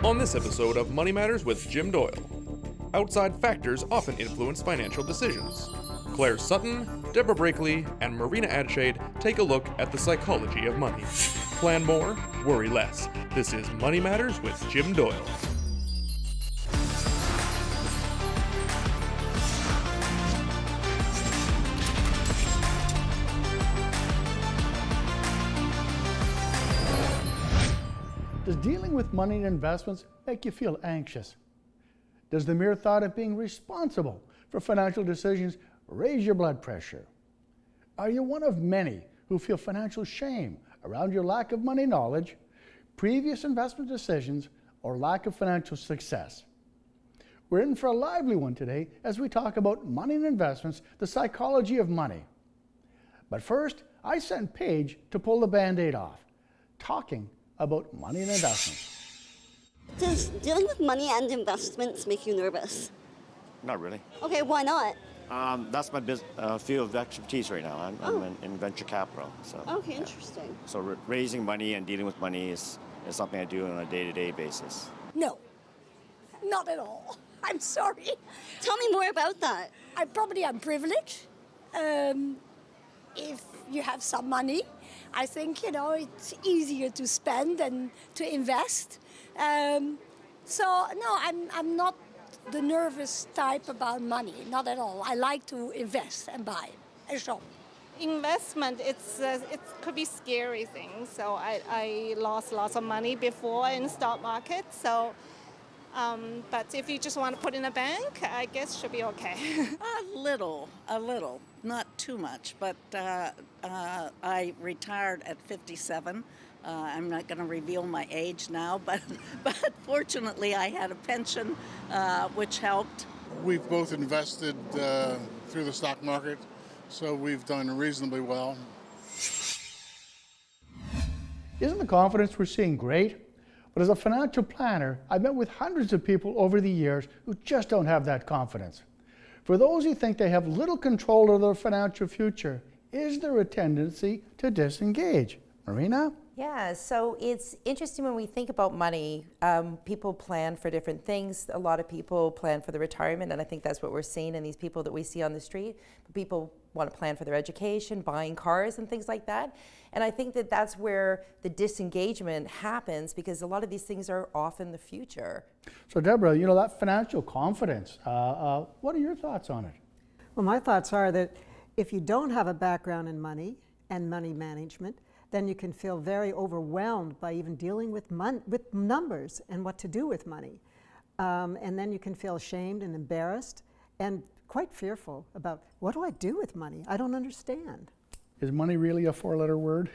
On this episode of Money Matters with Jim Doyle, outside factors often influence financial decisions. Claire Sutton, Deborah Brakely, and Marina Adshade take a look at the psychology of money. Plan more, worry less. This is Money Matters with Jim Doyle. Does dealing with money and investments make you feel anxious? Does the mere thought of being responsible for financial decisions raise your blood pressure? Are you one of many who feel financial shame around your lack of money knowledge, previous investment decisions, or lack of financial success? We're in for a lively one today as we talk about money and investments, the psychology of money. But first, I sent Paige to pull the Band-Aid off, talking about money and investments. Does dealing with money and investments make you nervous? Not really. Okay, why not? That's my field of expertise right now. I'm in venture capital. So, Okay, interesting. So raising money and dealing with money is something I do on a day-to-day basis. No, not at all. I'm sorry. Tell me more about that. I'm privileged. If you have some money, I think, it's easier to spend than to invest. So, no, I'm not the nervous type about money, not at all. I like to invest and buy and shop. Investment, it could be scary thing. So I lost lots of money before in the stock market. So, but if you just want to put in a bank, I guess should be okay. A little, not too much, but I retired at 57. I'm not going to reveal my age now, but fortunately I had a pension, which helped. We've both invested through the stock market, so we've done reasonably well. Isn't the confidence we're seeing great? But as a financial planner, I've met with hundreds of people over the years who just don't have that confidence. For those who think they have little control over their financial future, is there a tendency to disengage? Marina? Yeah, so it's interesting when we think about money, people plan for different things. A lot of people plan for the retirement, and I think that's what we're seeing in these people that we see on the street. People want to plan for their education, buying cars and things like that. And I think that that's where the disengagement happens, because a lot of these things are off in the future. So Deborah, that financial confidence, what are your thoughts on it? Well, my thoughts are that if you don't have a background in money and money management, then you can feel very overwhelmed by even dealing with numbers and what to do with money. And then you can feel ashamed and embarrassed and quite fearful about, what do I do with money? I don't understand. Is money really a four-letter word?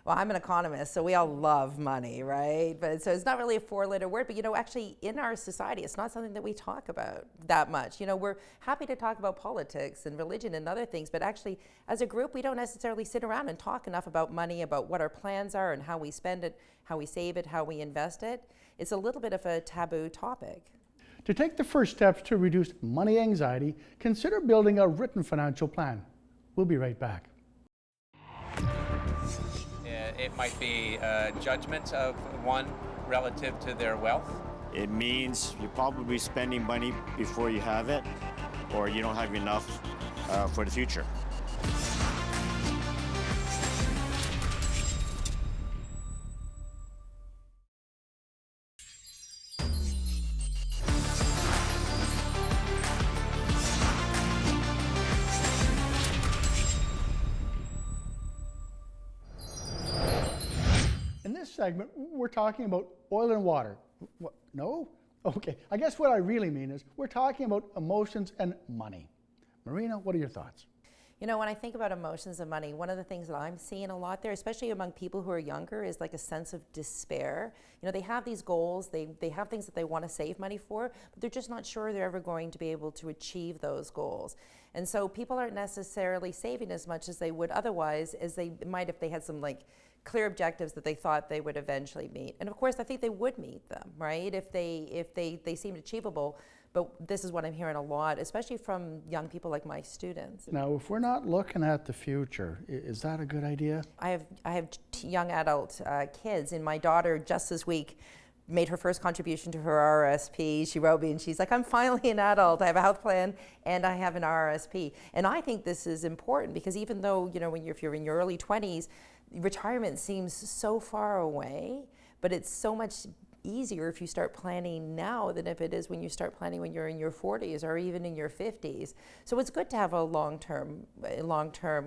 Well, I'm an economist, so we all love money, right? But so it's not really a four-letter word, but actually in our society, it's not something that we talk about that much. We're happy to talk about politics and religion and other things, but actually as a group, we don't necessarily sit around and talk enough about money, about what our plans are and how we spend it, how we save it, how we invest it. It's a little bit of a taboo topic. To take the first steps to reduce money anxiety, consider building a written financial plan. We'll be right back. It might be a judgment of one relative to their wealth. It means you're probably spending money before you have it, or you don't have enough for the future. In this segment, we're talking about oil and water. What? No? Okay, I guess what I really mean is we're talking about emotions and money. Marina, what are your thoughts? When I think about emotions and money, one of the things that I'm seeing a lot there, especially among people who are younger, is like a sense of despair. They have these goals, they have things that they want to save money for, but they're just not sure they're ever going to be able to achieve those goals. And so people aren't necessarily saving as much as they would otherwise as they might if they had some clear objectives that they thought they would eventually meet. And of course, I think they would meet them, right? If they seemed achievable. But this is what I'm hearing a lot, especially from young people like my students. Now, if we're not looking at the future, is that a good idea? I have young adult kids, and my daughter just this week made her first contribution to her RRSP. She wrote me and she's like, I'm finally an adult. I have a health plan and I have an RRSP. And I think this is important because even though, you know, if you're in your early 20s, retirement seems so far away, but it's so much easier if you start planning now than if it is when you start planning when you're in your 40s or even in your 50s. So it's good to have a long-term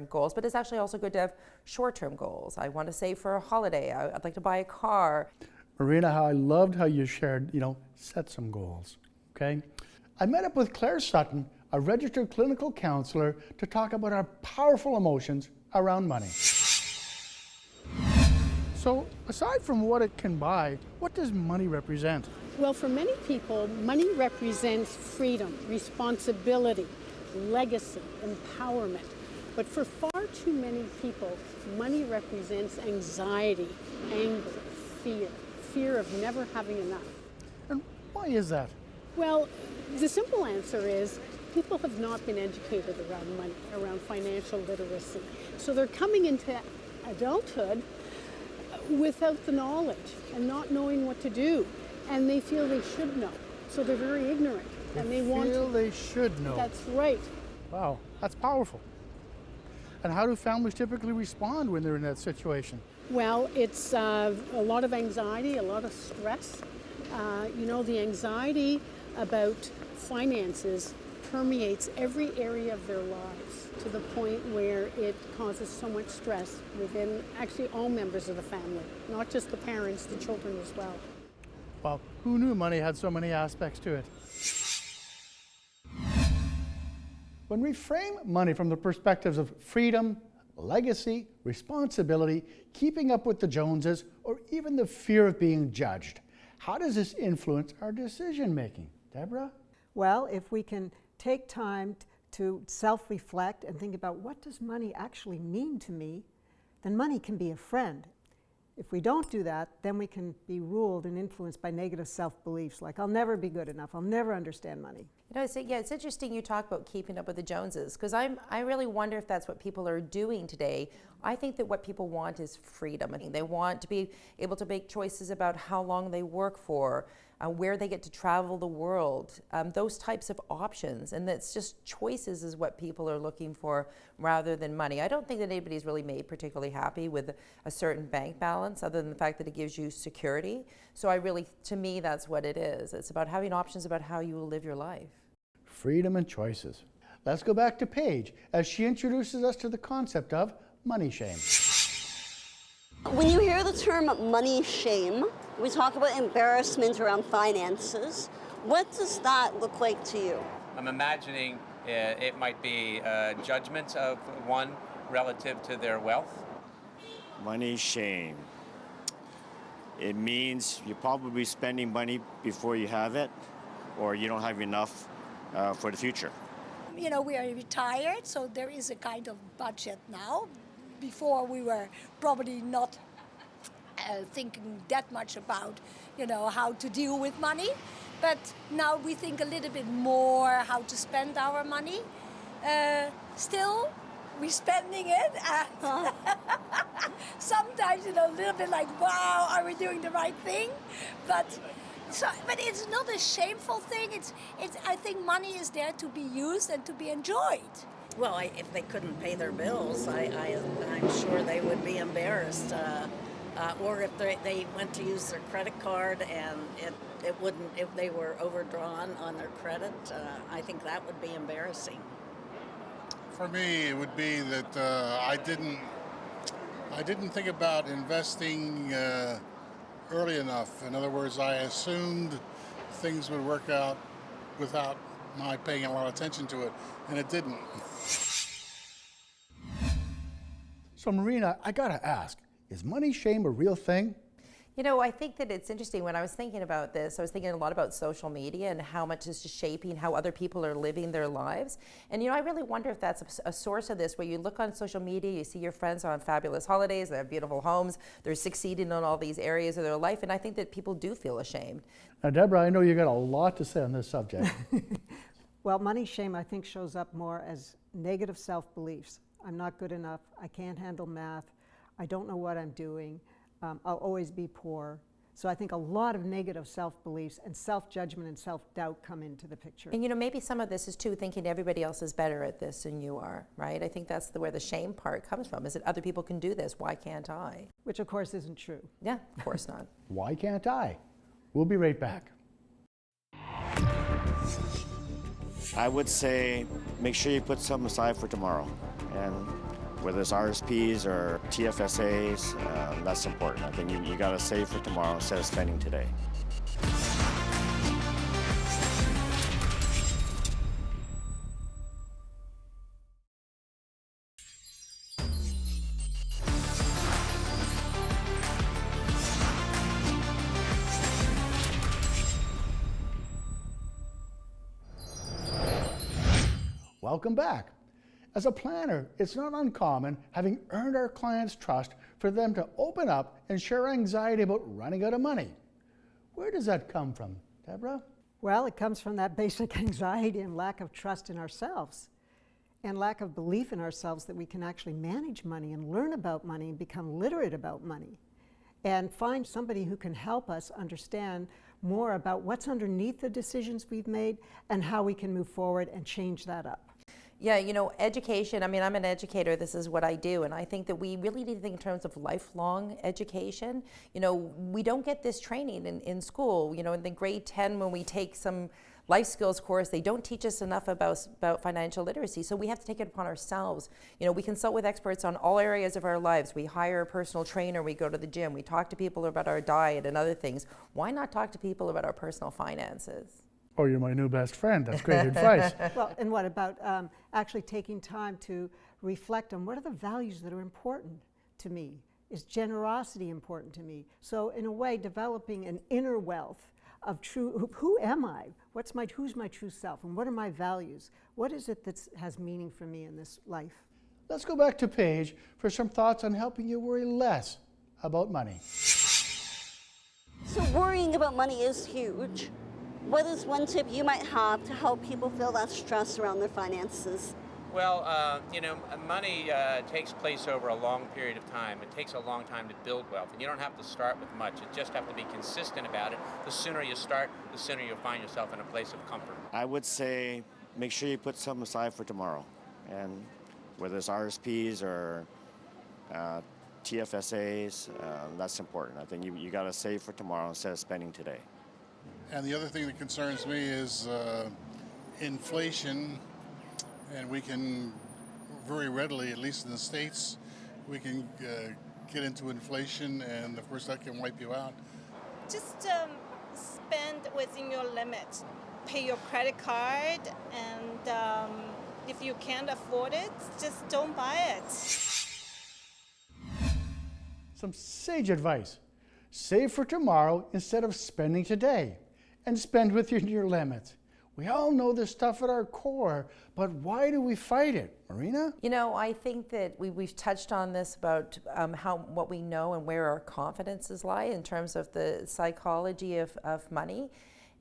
goals, but it's actually also good to have short-term goals. I want to save for a holiday. I'd like to buy a car. Marina, how I loved how you shared, set some goals, okay? I met up with Claire Sutton, a registered clinical counselor, to talk about our powerful emotions around money. So, aside from what it can buy, what does money represent? Well, for many people, money represents freedom, responsibility, legacy, empowerment. But for far too many people, money represents anxiety, anger, fear of never having enough. And why is that? Well, the simple answer is people have not been educated around money, around financial literacy. So they're coming into adulthood without the knowledge and not knowing what to do, and they feel they should know, so they're very ignorant, and they should know. That's right. Wow, that's powerful. And how do families typically respond when they're in that situation? Well, it's a lot of anxiety, a lot of stress. The anxiety about finances permeates every area of their lives to the point where it causes so much stress within actually all members of the family, not just the parents, the children as well. Well, who knew money had so many aspects to it? When we frame money from the perspectives of freedom, legacy, responsibility, keeping up with the Joneses, or even the fear of being judged, how does this influence our decision making? Deborah? Well, if we can take time to self-reflect and think about what does money actually mean to me, then money can be a friend. If we don't do that, then we can be ruled and influenced by negative self-beliefs like I'll never be good enough, I'll never understand money. It's interesting you talk about keeping up with the Joneses, because I really wonder if that's what people are doing today. I think that what people want is freedom. I mean, they want to be able to make choices about how long they work for, where they get to travel the world, those types of options. And that's just choices is what people are looking for rather than money. I don't think that anybody's really made particularly happy with a certain bank balance other than the fact that it gives you security. So to me, that's what it is. It's about having options about how you will live your life. Freedom and choices. Let's go back to Paige as she introduces us to the concept of money shame. When you hear the term money shame, we talk about embarrassment around finances. What does that look like to you? I'm imagining it might be judgment of one relative to their wealth. Money shame. It means you're probably spending money before you have it, or you don't have enough for the future. We are retired, so there is a kind of budget now. Before we were probably not thinking that much about, how to deal with money. But now we think a little bit more how to spend our money. Still, we're spending it. And sometimes, a little bit like, wow, are we doing the right thing? But it's not a shameful thing. I think money is there to be used and to be enjoyed. Well, if they couldn't pay their bills, I'm sure they would be embarrassed. Or if they went to use their credit card and it wouldn't, if they were overdrawn on their credit, I think that would be embarrassing. For me, it would be that I didn't think about investing early enough. In other words, I assumed things would work out without my paying a lot of attention to it, and it didn't. So Marina, I gotta ask, is money shame a real thing? I think that it's interesting. When I was thinking about this, I was thinking a lot about social media and how much is shaping how other people are living their lives. And I really wonder if that's a source of this, where you look on social media, you see your friends on fabulous holidays, they have beautiful homes, they're succeeding in all these areas of their life, and I think that people do feel ashamed. Now, Deborah, I know you got a lot to say on this subject. Well, money shame, I think, shows up more as negative self-beliefs. I'm not good enough, I can't handle math, I don't know what I'm doing, I'll always be poor. So I think a lot of negative self-beliefs and self-judgment and self-doubt come into the picture. And maybe some of this is too thinking everybody else is better at this than you are, right? I think that's where the shame part comes from, is that other people can do this, why can't I? Which of course isn't true. Yeah, of course not. Why can't I? We'll be right back. I would say make sure you put some aside for tomorrow. And whether it's RSPs or TFSAs, that's important. I think you got to save for tomorrow instead of spending today. Welcome back. As a planner, it's not uncommon, having earned our clients' trust, for them to open up and share anxiety about running out of money. Where does that come from, Deborah? Well, it comes from that basic anxiety and lack of trust in ourselves and lack of belief in ourselves that we can actually manage money and learn about money and become literate about money and find somebody who can help us understand more about what's underneath the decisions we've made and how we can move forward and change that up. Yeah, education, I'm an educator, this is what I do, and I think that we really need to think in terms of lifelong education. We don't get this training in school. In the grade 10 when we take some life skills course, they don't teach us enough about financial literacy, so we have to take it upon ourselves. We consult with experts on all areas of our lives. We hire a personal trainer, we go to the gym, we talk to people about our diet and other things. Why not talk to people about our personal finances? Oh, you're my new best friend. That's great advice. Well, and what about actually taking time to reflect on what are the values that are important to me? Is generosity important to me? So in a way, developing an inner wealth of who am I? Who's my true self? And what are my values? What is it that has meaning for me in this life? Let's go back to Paige for some thoughts on helping you worry less about money. So worrying about money is huge. What is one tip you might have to help people feel less stress around their finances? Well, money takes place over a long period of time. It takes a long time to build wealth, and you don't have to start with much. You just have to be consistent about it. The sooner you start, the sooner you'll find yourself in a place of comfort. I would say make sure you put some aside for tomorrow. And whether it's RSPs or TFSAs, that's important. I think you got to save for tomorrow instead of spending today. And the other thing that concerns me is inflation, and we can very readily, at least in the States, we can get into inflation, and of course that can wipe you out. Just spend within your limit. Pay your credit card, and if you can't afford it, just don't buy it. Some sage advice. Save for tomorrow instead of spending today, and spend within your limits. We all know this stuff at our core, but why do we fight it? Marina? I think that we've touched on this about what we know and where our confidences lie in terms of the psychology of money.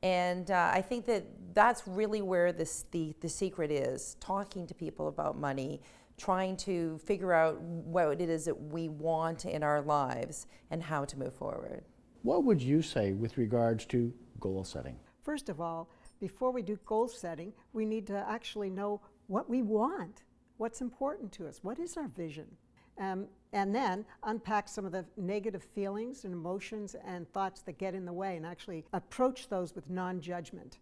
And I think that that's really where the secret is, talking to people about money, trying to figure out what it is that we want in our lives and how to move forward. What would you say with regards to goal setting? First of all, before we do goal setting, we need to actually know what we want, what's important to us, what is our vision, and then unpack some of the negative feelings and emotions and thoughts that get in the way and actually approach those with non-judgment.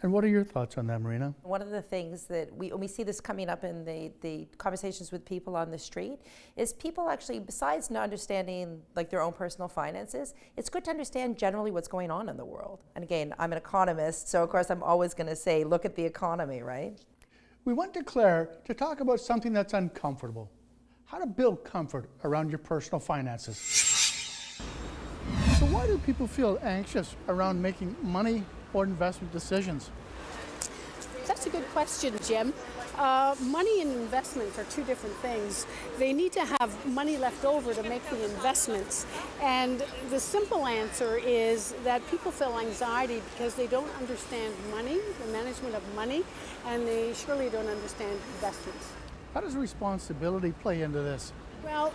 And what are your thoughts on that, Marina? One of the things that we see this coming up in the conversations with people on the street is people actually, besides not understanding their own personal finances, it's good to understand generally what's going on in the world. And again, I'm an economist, so of course I'm always going to say, look at the economy, right? We went to Claire to talk about something that's uncomfortable. How to build comfort around your personal finances. So why do people feel anxious around making money or investment decisions? That's a good question, Jim. Money and investments are two different things. They need to have money left over to make the investments. And the simple answer is that people feel anxiety because they don't understand money, the management of money, and they surely don't understand investments. How does responsibility play into this? Well,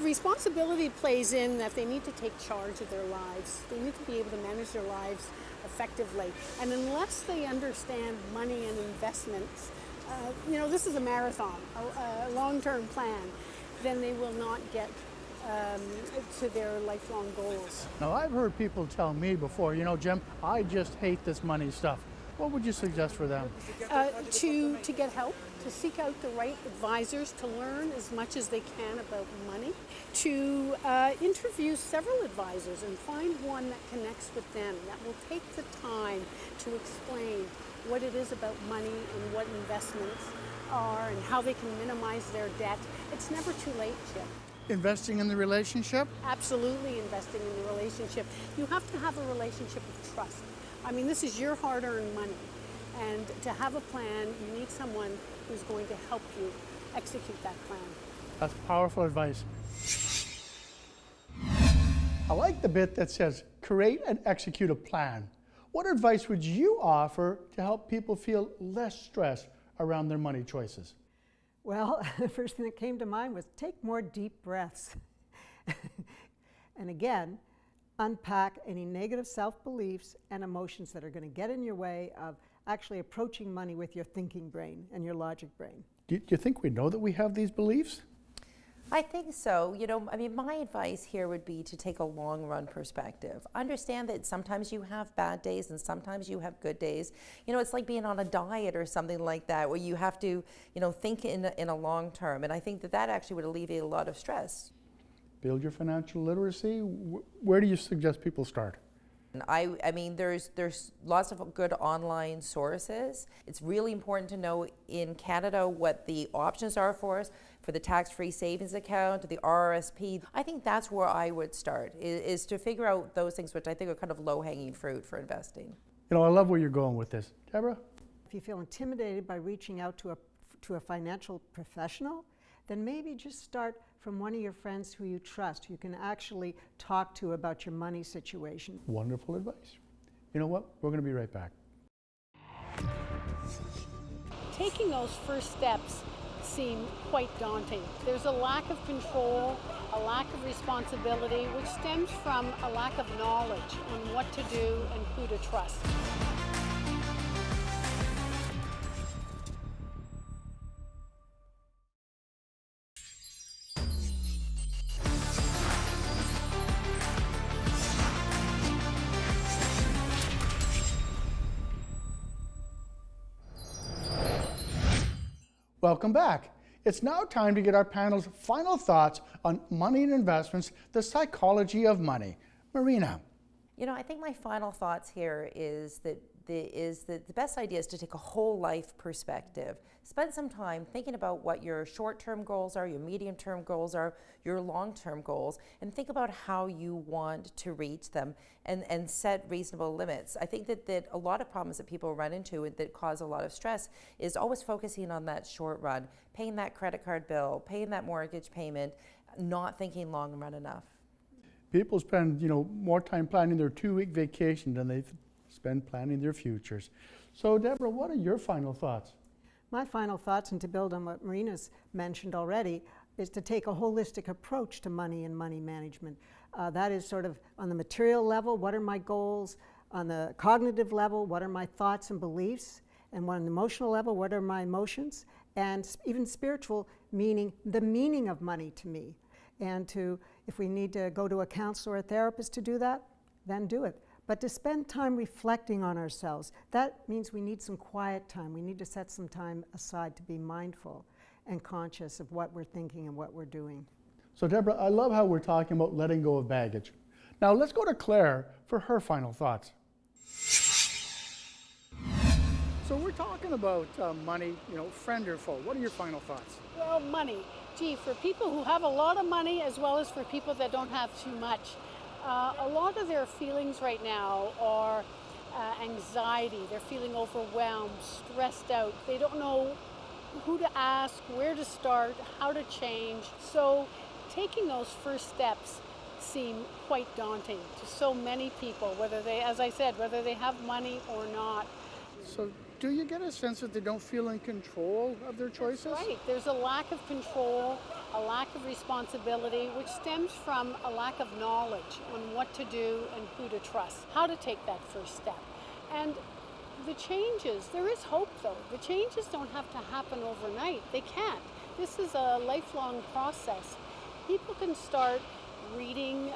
Responsibility plays in that they need to take charge of their lives. They need to be able to manage their lives effectively. And unless they understand money and investments, this is a marathon, a long-term plan, then they will not get to their lifelong goals. Now, I've heard people tell me before, Jim, I just hate this money stuff. What would you suggest for them? To get help, to seek out the right advisors, to learn as much as they can about money, to interview several advisors and find one that connects with them, that will take the time to explain what it is about money and what investments are and how they can minimize their debt. It's never too late, Jim. Investing in the relationship? Absolutely investing in the relationship. You have to have a relationship of trust. I mean, this is your hard-earned money. And to have a plan, you need someone who's going to help you execute that plan. That's powerful advice. I like the bit that says, create and execute a plan. What advice would you offer to help people feel less stressed around their money choices? Well, the first thing that came to mind was take more deep breaths. And again, unpack any negative self-beliefs and emotions that are going to get in your way of actually approaching money with your thinking brain and your logic brain. Do you think we know that we have these beliefs? I think so. My advice here would be to take a long run perspective. Understand that sometimes you have bad days and sometimes you have good days. It's like being on a diet or something like that, where you have to, think in a long term. And I think that actually would alleviate a lot of stress. Build your financial literacy. Where do you suggest people start? I mean, there's lots of good online sources. It's really important to know in Canada what the options are for us, for the tax-free savings account, the RRSP. I think that's where I would start, is to figure out those things which I think are kind of low-hanging fruit for investing. I love where you're going with this. Deborah? If you feel intimidated by reaching out to a financial professional, then maybe just start from one of your friends who you trust, who you can actually talk to about your money situation. Wonderful advice. You know what? We're going to be right back. Taking those first steps seem quite daunting. There's a lack of control, a lack of responsibility, which stems from a lack of knowledge on what to do and who to trust. Welcome back. It's now time to get our panel's final thoughts on money and investments, the psychology of money. Marina. I think my final thoughts here is that the best idea is to take a whole life perspective. Spend some time thinking about what your short-term goals are, your medium-term goals are, your long-term goals, and think about how you want to reach them and set reasonable limits. I think that a lot of problems that people run into that cause a lot of stress is always focusing on that short run, paying that credit card bill, paying that mortgage payment, not thinking long run enough. People spend, more time planning their 2-week vacation than they spend planning their futures. So, Deborah, what are your final thoughts? My final thoughts, and to build on what Marina's mentioned already, is to take a holistic approach to money and money management. That is sort of on the material level, what are my goals? On the cognitive level, what are my thoughts and beliefs? And on the emotional level, what are my emotions? And even spiritual, meaning the meaning of money to me. And if we need to go to a counselor or a therapist to do that, then do it. But to spend time reflecting on ourselves, that means we need some quiet time. We need to set some time aside to be mindful and conscious of what we're thinking and what we're doing. So, Deborah, I love how we're talking about letting go of baggage. Now, let's go to Claire for her final thoughts. So we're talking about money, friend or foe. What are your final thoughts? Well, money. Gee, for people who have a lot of money as well as for people that don't have too much, a lot of their feelings right now are anxiety. They're feeling overwhelmed, stressed out. They don't know who to ask, where to start, how to change. So taking those first steps seem quite daunting to so many people, whether they, as I said, whether they have money or not. So, do you get a sense that they don't feel in control of their choices? That's right. There's a lack of control, a lack of responsibility, which stems from a lack of knowledge on what to do and who to trust, how to take that first step. And the changes, there is hope though. The changes don't have to happen overnight. They can't. This is a lifelong process. People can start reading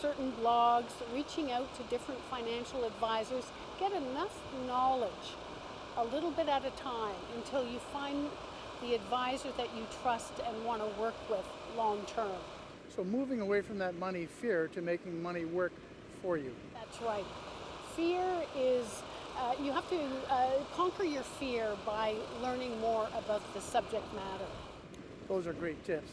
certain blogs, reaching out to different financial advisors, get enough knowledge a little bit at a time until you find the advisor that you trust and want to work with long term. So moving away from that money fear to making money work for you. That's right. Fear is, you have to conquer your fear by learning more about the subject matter. Those are great tips.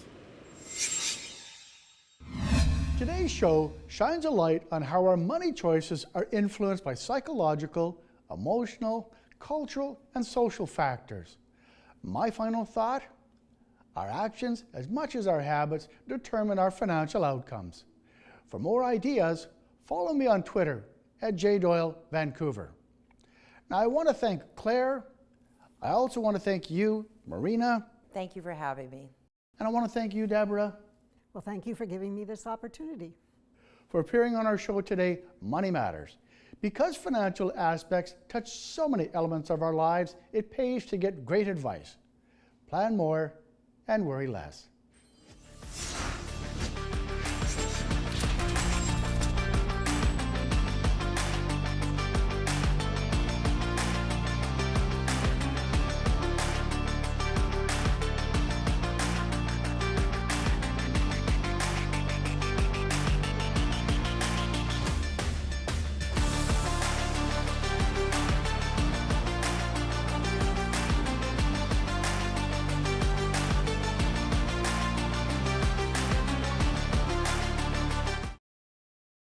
Today's show shines a light on how our money choices are influenced by psychological, emotional, cultural, and social factors. My final thought: our actions, as much as our habits, determine our financial outcomes. For more ideas, follow me on Twitter at @JDoyleVancouver. Now, I want to thank Claire. I also want to thank you, Marina. Thank you for having me. And I want to thank you, Deborah, Well, thank you for giving me this opportunity. for appearing on our show today, Money Matters. Because financial aspects touch so many elements of our lives, it pays to get great advice. Plan more and worry less.